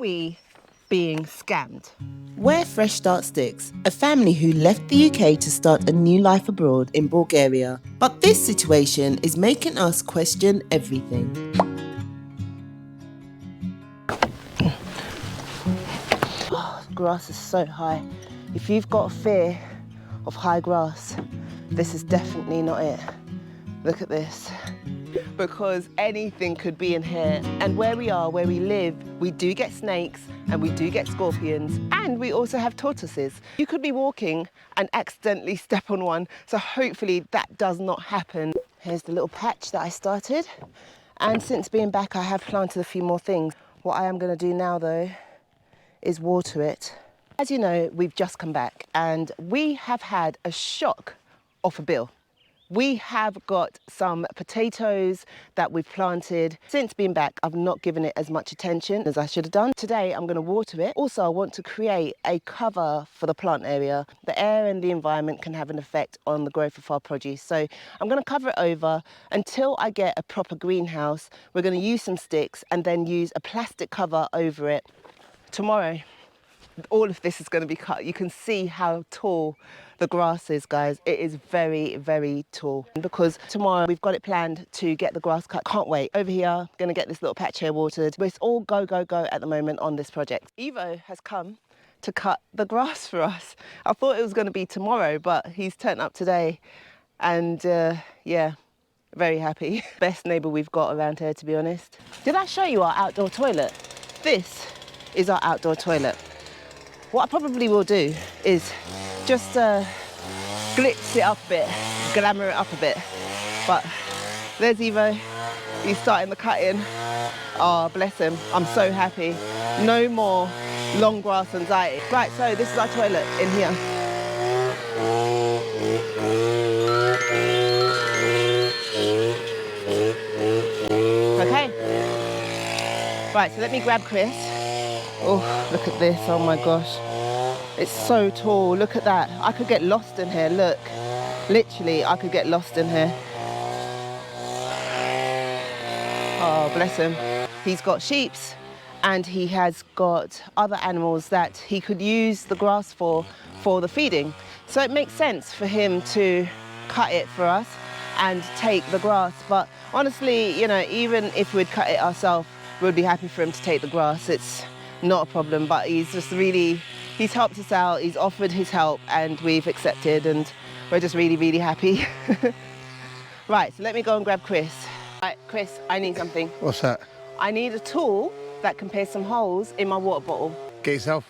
we being scammed? We're Fresh Start Sticks, a family who left the UK to start a new life abroad in Bulgaria. But this situation is making us question everything. Oh, the grass is so high. If you've got a fear of high grass, this is definitely not it. Look at this. Because anything could be in here. And where we are, where we live, we do get snakes and we do get scorpions, and we also have tortoises. You could be walking and accidentally step on one, so hopefully that does not happen. Here's the little patch that I started, and since being back I have planted a few more things. What I am going to do now though is water it. As you know, we've just come back and we have had a shock of a bill. We have got some potatoes that we've planted. Since being back, I've not given it as much attention as I should have done. Today, I'm going to water it. Also, I want to create a cover for the plant area. The air and the environment can have an effect on the growth of our produce. So I'm going to cover it over until I get a proper greenhouse. We're going to use some sticks and then use a plastic cover over it. Tomorrow, all of this is going to be cut. You can see how tall the grass is, guys. It is very, very tall. Because tomorrow we've got it planned to get the grass cut. Can't wait. Over here, going to get this little patch here watered. But it's all go, go, go at the moment on this project. Evo has come to cut the grass for us. I thought it was going to be tomorrow, but he's turned up today. And yeah, very happy. Best neighbour we've got around here, to be honest. Did I show you our outdoor toilet? This is our outdoor toilet. What I probably will do is just glitz it up a bit, glamour it up a bit. But there's Evo, he's starting the cutting. Oh, bless him, I'm so happy. No more long grass anxiety. Right, so this is our toilet in here. Okay. Right, so let me grab Chris. Oh, look at this, oh my gosh. It's so tall, look at that. I could get lost in here, look. Literally, I could get lost in here. Oh, bless him. He's got sheeps and he has got other animals that he could use the grass for the feeding. So it makes sense for him to cut it for us and take the grass. But honestly, you know, even if we'd cut it ourselves, we'd be happy for him to take the grass. It's not a problem, but he's just really, he's helped us out, he's offered his help and we've accepted and we're just really, really happy. Right, so let me go and grab Chris. Right, Chris, I need something. What's that? I need a tool that can pierce some holes in my water bottle. Get yourself.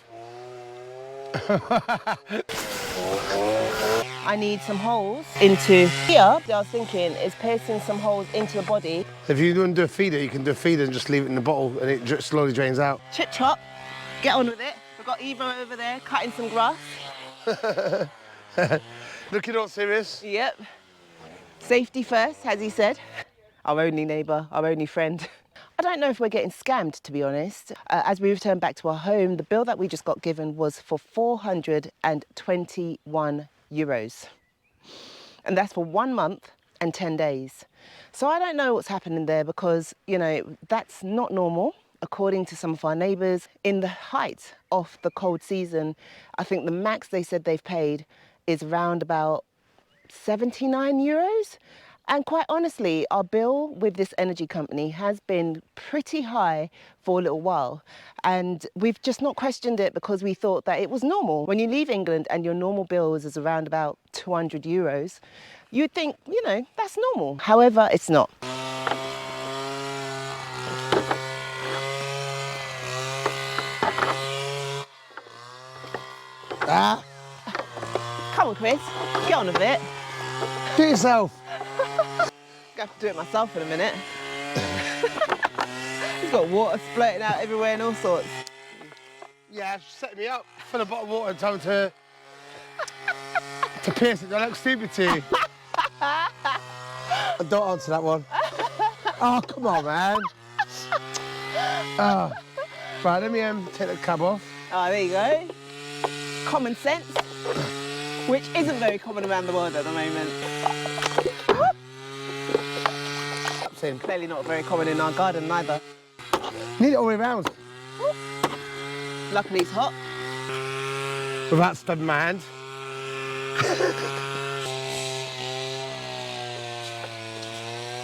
I need some holes into here. I was thinking is piercing some holes into the body. If you want to do a feeder, you can do a feeder and just leave it in the bottle and it slowly drains out. Chip chop, get on with it. We've got Evo over there cutting some grass. Looking all serious. Yep. Safety first, as he said. Our only neighbour, our only friend. I don't know if we're getting scammed, to be honest. As we return back to our home, the bill that we just got given was for 421 euros. And that's for 1 month and 10 days. So I don't know what's happening there because, you know, that's not normal. According to some of our neighbours, in the height of the cold season, I think the max they said they've paid is around about 79 euros. And quite honestly, our bill with this energy company has been pretty high for a little while. And we've just not questioned it because we thought that it was normal. When you leave England and your normal bills is around about 200 euros, you'd think, you know, that's normal. However, it's not. Ah. Come on, Chris, get on with it. Do it yourself. I have to do it myself in a minute. He's got water splurting out everywhere and all sorts. Yeah, she's setting me up. Fill a bottle of water and tell him to pierce it. Do I look stupid to you? Don't answer that one. Oh, come on, man. Oh. Right, let me take the cab off. Oh, there you go. Common sense, which isn't very common around the world at the moment. In. Clearly not very common in our garden either. Need it all the way around. Luckily it's hot. Without stubbing my hand.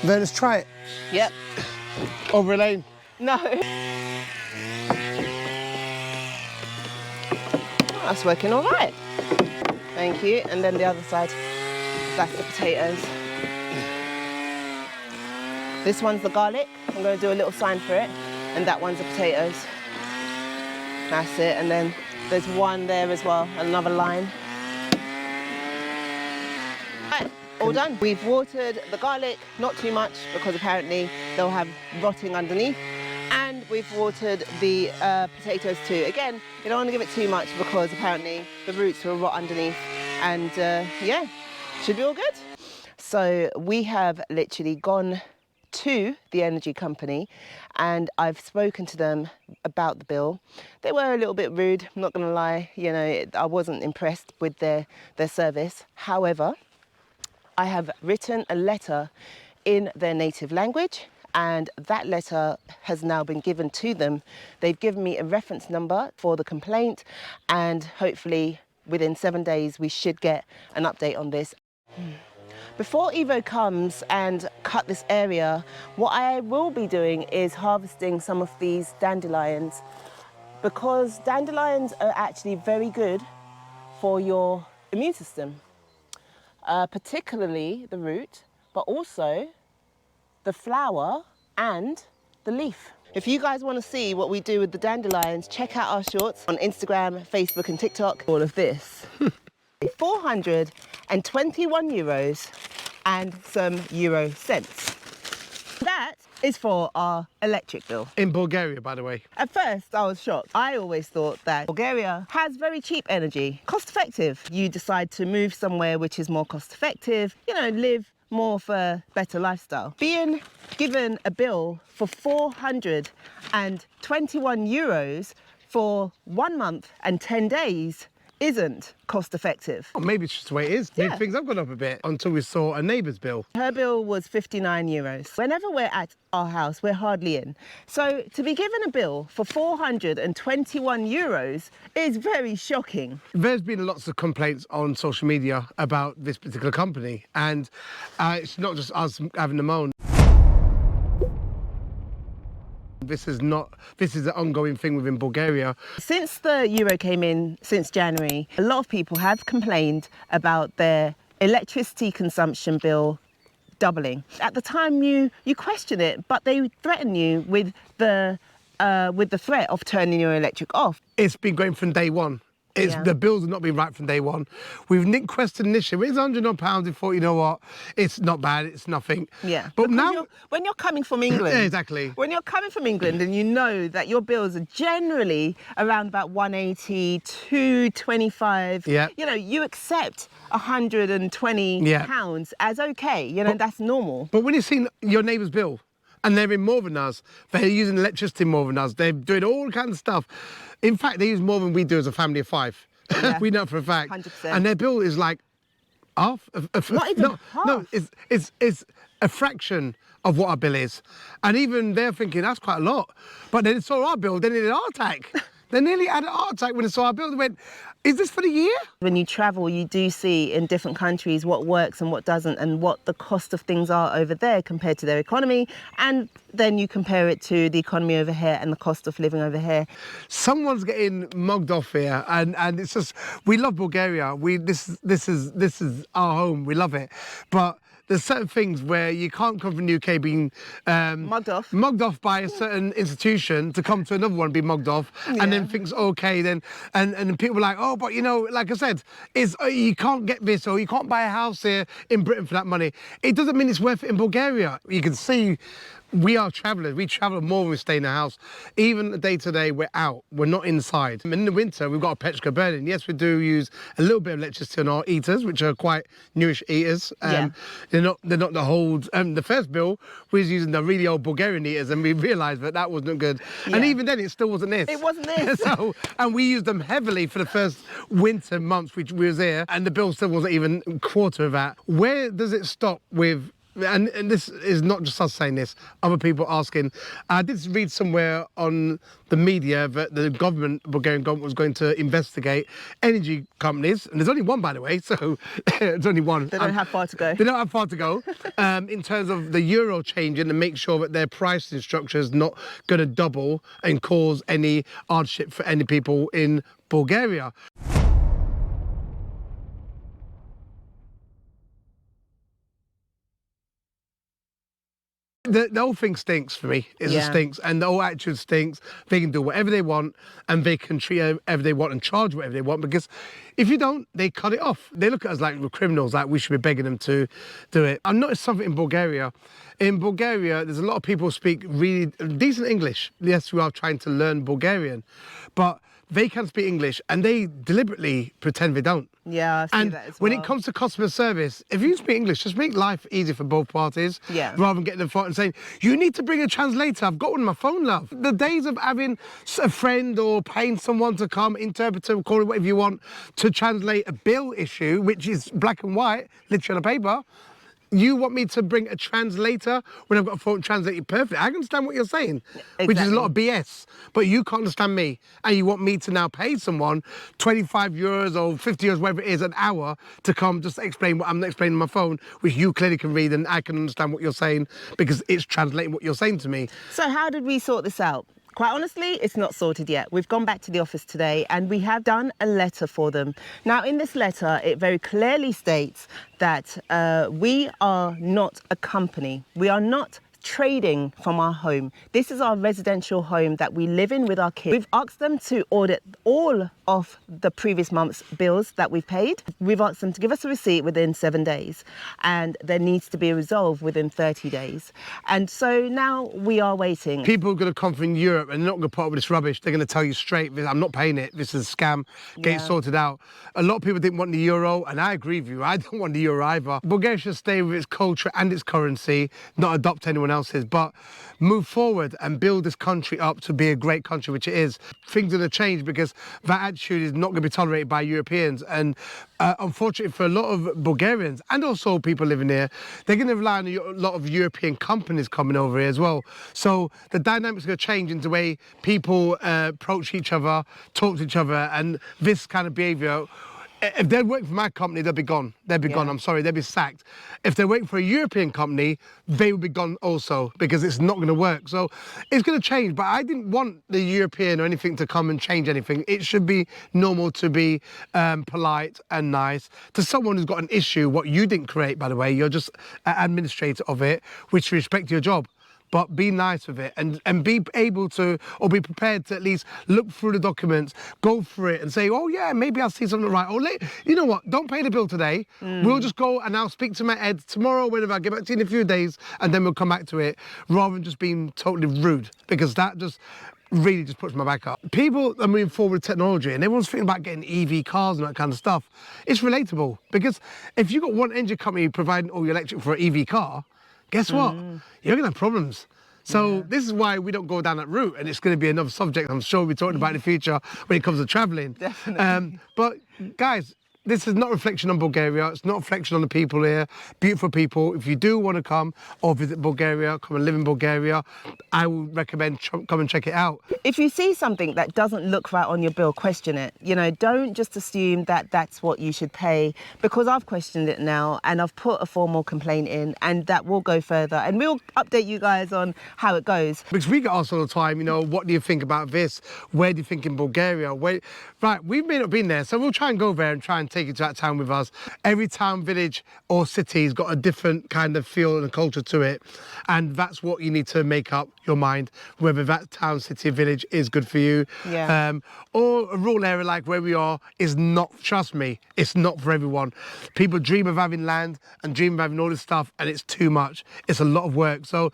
Then let's try it. Yep. Over a lane. No. That's working all right. Thank you. And then the other side, that's the potatoes. This one's the garlic. I'm going to do a little sign for it. And that one's the potatoes. That's it. And then there's one there as well, another line. Right, all done. We've watered the garlic, not too much, because apparently they'll have rotting underneath. And we've watered the potatoes too. Again, you don't want to give it too much because apparently the roots will rot underneath. And yeah, should be all good. So we have literally gone to the energy company and I've spoken to them about the bill. They were a little bit rude, I'm not gonna lie, you know, I wasn't impressed with their service. However, I have written a letter in their native language and that letter has now been given to them. They've given me a reference number for the complaint and hopefully within 7 days we should get an update on this. Before Evo comes and cut this area, what I will be doing is harvesting some of these dandelions because dandelions are actually very good for your immune system, particularly the root, but also the flower and the leaf. If you guys want to see what we do with the dandelions, check out our shorts on Instagram, Facebook and TikTok. All of this. 421 euros and some euro cents. That is for our electric bill. In Bulgaria, by the way. At first, I was shocked. I always thought that Bulgaria has very cheap energy, cost effective. You decide to move somewhere which is more cost effective, you know, live more for a better lifestyle. Being given a bill for 421 euros for 1 month and 10 days isn't cost effective. Or maybe it's just the way it is. Yeah. Maybe things have gone up a bit until we saw a neighbour's bill. Her bill was 59 euros. Whenever we're at our house, we're hardly in. So to be given a bill for 421 euros is very shocking. There's been lots of complaints on social media about this particular company, and it's not just us having a moan. This is an ongoing thing within Bulgaria. Since the euro came in, since January, a lot of people have complained about their electricity consumption bill doubling. At the time you question it, but they threaten you with the threat of turning your electric off. It's been going from day one. The bills have not been right from day one. We've questioned this year. It's £100 we thought, you know what, it's not bad, it's nothing. Yeah. But because now, when you're coming from England, yeah, exactly. When you're coming from England and you know that your bills are generally around about 180, 225, yeah. You know, you accept 120 pounds as okay, you know, that's normal. But when you've seen your neighbour's bill, and they're in more than us, they're using electricity more than us, they're doing all kinds of stuff. In fact, they use more than we do as a family of 5. Yeah. We know for a fact. 100%. And their bill is like half. Not even half. No, it's a fraction of what our bill is. And even they're thinking, that's quite a lot. But then they saw our bill, they needed a heart attack. They nearly had a heart attack when they saw our bill. They went, is this for the year? When you travel, you do see in different countries what works and what doesn't and what the cost of things are over there compared to their economy. And then you compare it to the economy over here and the cost of living over here. Someone's getting mugged off here, and it's just, we love Bulgaria. This is our home. We love it. But there's certain things where you can't come from the UK being mugged off by a certain institution to come to another one and be mugged off, and then things okay. Then and people are like, oh, but you know, like I said, you can't get this or you can't buy a house here in Britain for that money. It doesn't mean it's worth it in Bulgaria. You can see. We are travellers. We travel more when we stay in the house. Even the day to day, we're out. We're not inside. And in the winter, we've got a petrol burning. Yes, we do use a little bit of electricity on our heaters, which are quite newish heaters. They're not the old. The first bill, we was using the really old Bulgarian heaters, and we realised that wasn't good. Yeah. And even then, it still wasn't this. It wasn't this. And we used them heavily for the first winter months we was here, and the bill still wasn't even a quarter of that. Where does it stop with and this is not just us saying this, other people asking. I did read somewhere on the media that the Bulgarian government was going to investigate energy companies, and there's only one, by the way, so there's only one. They don't have far to go. They don't have far to go in terms of the euro changing and make sure that their pricing structure is not going to double and cause any hardship for any people in Bulgaria. The whole thing stinks for me. It just stinks, and the whole attitude stinks. They can do whatever they want, and they can treat whatever they want and charge whatever they want, because if you don't, they cut it off. They look at us like we're criminals, like we should be begging them to do it. I noticed something in Bulgaria. In Bulgaria, there's a lot of people speak really decent English. Yes, we are trying to learn Bulgarian, but they can speak English, and they deliberately pretend they don't. Yeah, I see that as well. When it comes to customer service, if you speak English, just make life easy for both parties. Yeah. Rather than getting them front and saying, you need to bring a translator. I've got one on my phone, love. The days of having a friend or paying someone to come, interpreter, call it whatever you want, to translate a bill issue, which is black and white, literally on a paper. You want me to bring a translator when I've got a phone translate it perfectly? I can understand what you're saying, which is a lot of BS, but you can't understand me. And you want me to now pay someone 25 euros or 50 euros, whatever it is, an hour to come just explain what I'm explaining on my phone, which you clearly can read and I can understand what you're saying because it's translating what you're saying to me. So how did we sort this out? Quite honestly, it's not sorted yet. We've gone back to the office today and we have done a letter for them. Now, in this letter, it very clearly states that we are not a company. We are not trading from our home. This is our residential home that we live in with our kids. We've asked them to audit all of the previous month's bills that we've paid. We've asked them to give us a receipt within 7 days, and there needs to be a resolve within 30 days. And so now we are waiting. People are going to come from Europe and they're not going to put up with this rubbish. They're going to tell you straight, I'm not paying it. This is a scam. Get it sorted out. A lot of people didn't want the euro, and I agree with you. I don't want the euro either. Bulgaria should stay with its culture and its currency, not adopt anyone else's, but move forward and build this country up to be a great country, which it is. Things are going to change because that attitude is not going to be tolerated by Europeans. And unfortunately for a lot of Bulgarians and also people living here, they're going to rely on a lot of European companies coming over here as well. So the dynamics are going to change in the way people approach each other, talk to each other, and this kind of behaviour. If they'd work for my company, they'd be gone. They'd be gone, I'm sorry, they'd be sacked. If they're working for a European company, they would be gone also, because it's not going to work. So it's going to change, but I didn't want the European or anything to come and change anything. It should be normal to be polite and nice to someone who's got an issue, what you didn't create, by the way. You're just an administrator of it, which respect your job. But be nice with it and be able to, or be prepared to at least look through the documents, go through it and say, oh yeah, maybe I'll see something right. Or you know what, don't pay the bill today. We'll just go and I'll speak to my head tomorrow, whenever I get back to you in a few days, and then we'll come back to it, rather than just being totally rude, because that just really just puts my back up. People are moving forward with technology and everyone's thinking about getting EV cars and that kind of stuff. It's relatable, because if you've got one engine company providing all your electric for an EV car, guess what? You're going to have problems. So this is why we don't go down that route, and it's going to be another subject I'm sure we'll be talking about in the future when it comes to travelling. Definitely. But guys, this is not a reflection on Bulgaria. It's not a reflection on the people here. Beautiful people. If you do want to come or visit Bulgaria, come and live in Bulgaria, I would recommend come and check it out. If you see something that doesn't look right on your bill, question it. You know, don't just assume that that's what you should pay, because I've questioned it now and I've put a formal complaint in, and that will go further, and we'll update you guys on how it goes. Because we get asked all the time, you know, what do you think about this? Where do you think in Bulgaria? Right, we may not have been there, so we'll try and go there and try and take you to that town with us. Every town, village or city's got a different kind of feel and culture to it, and that's what you need to make up your mind, whether that town, city, village is good for you. Or a rural area like where we are is not. Trust me, it's not for everyone. People dream of having land and dream of having all this stuff, and it's too much. It's a lot of work. So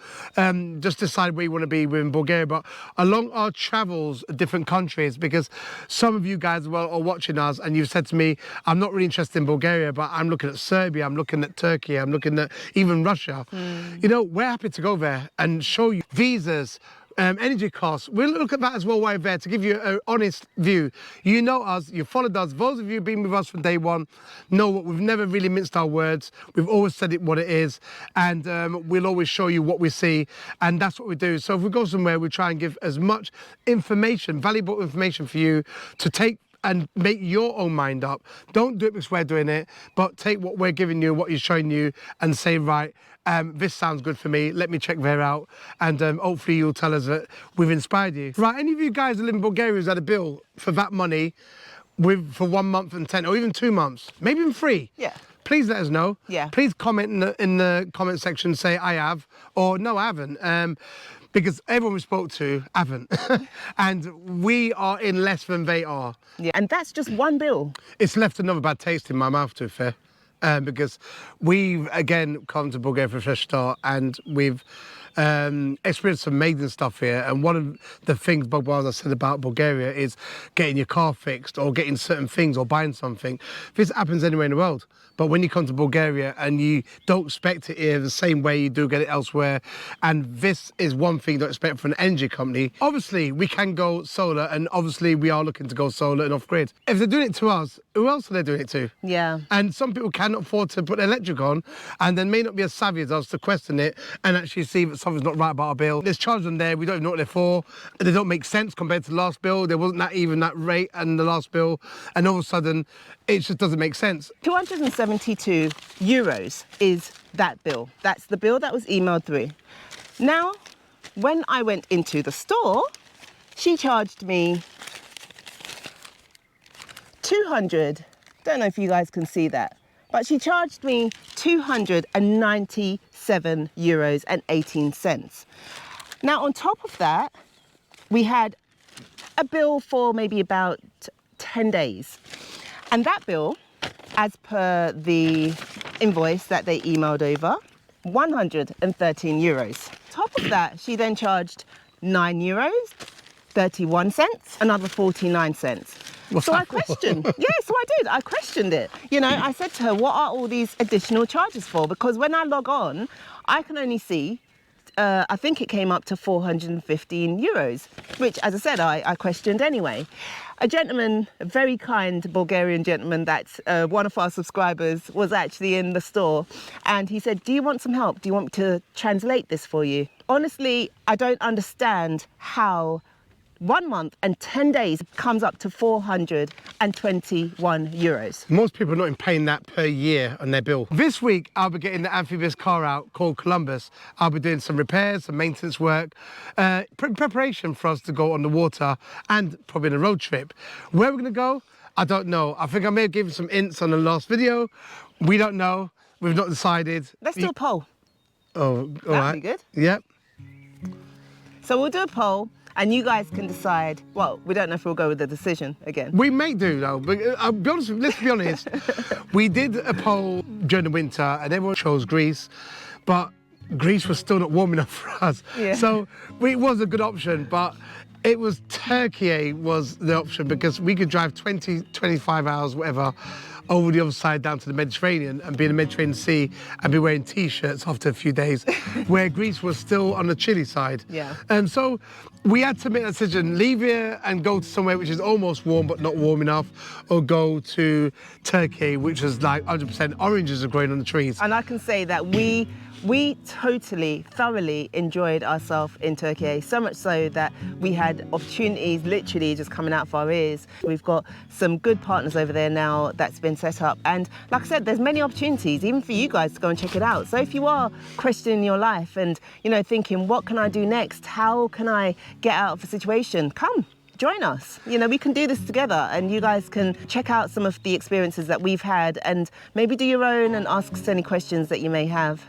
just decide where you want to be within Bulgaria. But along our travels, different countries, because some of you guys as well are watching us and you've said to me, I'm not really interested in Bulgaria, but I'm looking at Serbia, I'm looking at Turkey, I'm looking at even Russia. You know, we're happy to go there and show you visas, energy costs. We'll look at that as well while we're there to give you an honest view. You know us, you followed us. Those of you who've been with us from day one know what we've never really minced our words. We've always said it what it is, and we'll always show you what we see, and that's what we do. So if we go somewhere, we try and give as much information, valuable information for you to take and make your own mind up. Don't do it because we're doing it, but take what we're giving you, what you're showing you, and say, right, this sounds good for me, let me check there out, and hopefully you'll tell us that we've inspired you. Right, any of you guys that live in Bulgaria who's had a bill for that money for 1 month and 10, or even 2 months, maybe even 3? Yeah. Please let us know. Yeah. Please comment in the comment section, say I have, or no, I haven't. Because everyone we spoke to haven't. And we are in less than they are. Yeah, and that's just one bill. It's left another bad taste in my mouth, to be fair. Because we've, again, come to Bulgaria for a fresh start, and we've experienced some amazing stuff here. And one of the things, Bob Wiles, I said about Bulgaria is getting your car fixed or getting certain things or buying something. This happens anywhere in the world. But when you come to Bulgaria and you don't expect it here the same way you do get it elsewhere, and this is one thing you don't expect from an energy company, obviously we can go solar, and obviously we are looking to go solar and off-grid. If they're doing it to us, who else are they doing it to? Yeah. And some people cannot afford to put their electric on, and they may not be as savvy as us to question it and actually see that something's not right about our bill. There's charges on there, we don't even know what they're for. They don't make sense compared to the last bill. There wasn't even that rate and the last bill, and all of a sudden it just doesn't make sense. 272 euros is that bill. That's the bill that was emailed through. Now, when I went into the store, she charged me 200, don't know if you guys can see that, but she charged me 297 euros and 18 cents. Now, on top of that, we had a bill for maybe about 10 days. And that bill, as per the invoice that they emailed over, 113 euros. Top of that, she then charged 9 euros, 31 cents, another 49 cents. What's so that I questioned, yeah, so I did, I questioned it. You know, I said to her, what are all these additional charges for? Because when I log on, I can only see, I think it came up to 415 euros, which, as I said, I questioned anyway. A gentleman, a very kind Bulgarian gentleman that's one of our subscribers, was actually in the store, and he said, do you want some help? Do you want me to translate this for you? Honestly, I don't understand how 1 month and 10 days comes up to 421 euros. Most people are not even paying that per year on their bill. This week, I'll be getting the amphibious car out called Columbus. I'll be doing some repairs, some maintenance work, preparation for us to go on the water and probably on a road trip. Where we're going to go, I don't know. I think I may have given some hints on the last video. We don't know. We've not decided. Let's do a poll. Oh, all right. That'd be good. Yep. So we'll do a poll. And you guys can decide, well, we don't know if we'll go with the decision again. We may do, though. But I'll be honest, let's be honest. We did a poll during the winter and everyone chose Greece, but Greece was still not warm enough for us. Yeah. So it was a good option, but it was Turkey was the option because we could drive 20, 25 hours, whatever, over the other side down to the Mediterranean and be in the Mediterranean Sea and be wearing T-shirts after a few days, where Greece was still on the chilly side. Yeah. And so we had to make a decision, leave here and go to somewhere which is almost warm but not warm enough, or go to Turkey, which is like 100% oranges are growing on the trees. And I can say that we totally, thoroughly enjoyed ourselves in Turkey, so much so that we had opportunities literally just coming out of our ears. We've got some good partners over there now that's been set up. And like I said, there's many opportunities, even for you guys to go and check it out. So if you are questioning your life and, you know, thinking, what can I do next? How can I get out of a situation? Come. Join us. You know, we can do this together and you guys can check out some of the experiences that we've had and maybe do your own and ask us any questions that you may have.